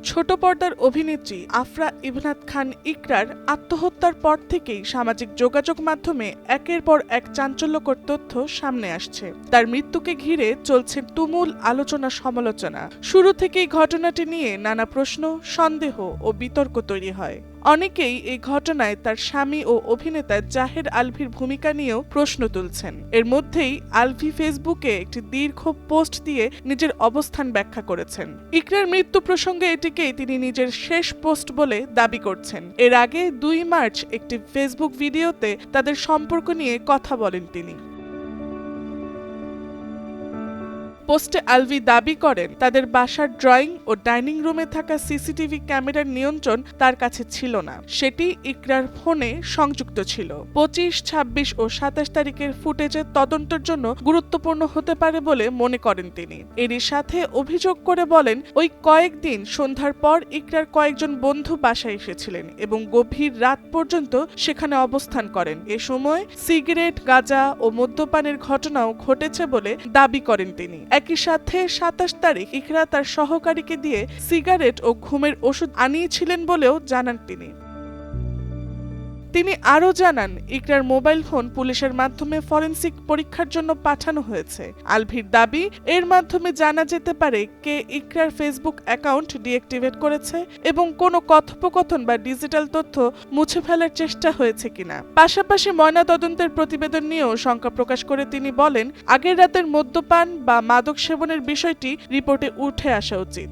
ছোট পর্দার অভিনেত্রী আফরা ইবনাত খান ইকরার আত্মহত্যার পর থেকেই সামাজিক যোগাযোগ মাধ্যমে একের পর এক চাঞ্চল্যকর তথ্য সামনে আসছে। তার মৃত্যুকে ঘিরে চলছে তুমুল আলোচনা সমালোচনা। শুরু থেকেই ঘটনাটি নিয়ে নানা প্রশ্ন, সন্দেহ ও বিতর্ক তৈরি হয়। অনেকেই এই ঘটনায় তার স্বামী ও অভিনেতা জাহের আলভির ভূমিকা নিয়েও প্রশ্ন তুলছেন। এর মধ্যেই আলভি ফেসবুকে একটি দীর্ঘ পোস্ট দিয়ে নিজের অবস্থান ব্যাখ্যা করেছেন। ইকরার মৃত্যু প্রসঙ্গে এটিকেই তিনি নিজের শেষ পোস্ট বলে দাবি করছেন। এর আগে 2 মার্চ একটি ফেসবুক ভিডিওতে তাদের সম্পর্ক নিয়ে কথা বলেন তিনি। পোস্টে আলভি দাবি করেন তাদের বাসার ড্রয়িং ও ডাইনিং রুমে থাকা সিসিটিভি ক্যামেরার নিয়ন্ত্রণ তার কাছে ছিল না, সেটি ইকরার ফোনে সংযুক্ত ছিল। 25, 26 ও 27 তারিখের ফুটেজে তদন্তের জন্য গুরুত্বপূর্ণ হতে পারে বলে মনে করেন তিনি। এরই সাথে অভিযোগ করে বলেন, ওই কয়েকদিন সন্ধ্যার পর ইকরার কয়েকজন বন্ধু বাসায় এসেছিলেন এবং গভীর রাত পর্যন্ত সেখানে অবস্থান করেন। এ সময় সিগারেট, গাঁজা ও মদ্যপানের ঘটনাও ঘটেছে বলে দাবি করেন তিনি। একই সাথে 27 তারিখ ইকরা তার সহকারীকে দিয়ে সিগারেট ও ঘুমের ওষুধ আনিয়েছিলেন বলেও জানান তিনি আরও জানান, ইকরার মোবাইল ফোন পুলিশের মাধ্যমে ফরেনসিক পরীক্ষার জন্য পাঠানো হয়েছে। আলভির দাবি, এর মাধ্যমে জানা যেতে পারে কে ইকরার ফেসবুক অ্যাকাউন্ট ডিঅ্যাক্টিভেট করেছে এবং কোনো কথোপকথন বা ডিজিটাল তথ্য মুছে ফেলার চেষ্টা হয়েছে কিনা। পাশাপাশি ময়নাতদন্তের প্রতিবেদন নিয়েও শঙ্কা প্রকাশ করে তিনি বলেন, আগের রাতের মদ্যপান বা মাদক সেবনের বিষয়টি রিপোর্টে উঠে আসা উচিত।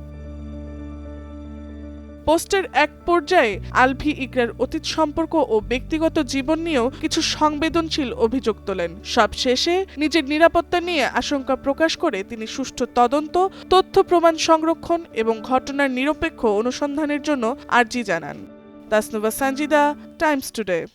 পোস্টের এক পর্যায়ে আলভি ইকরার অতীত সম্পর্ক ও ব্যক্তিগত জীবন নিয়েও কিছু সংবেদনশীল অভিযোগ তোলেন। সবশেষে নিজের নিরাপত্তা নিয়ে আশঙ্কা প্রকাশ করে তিনি সুষ্ঠু তদন্ত, তথ্য প্রমাণ সংরক্ষণ এবং ঘটনার নিরপেক্ষ অনুসন্ধানের জন্য আর্জি জানান। Tasnuva Sanjida, Times today.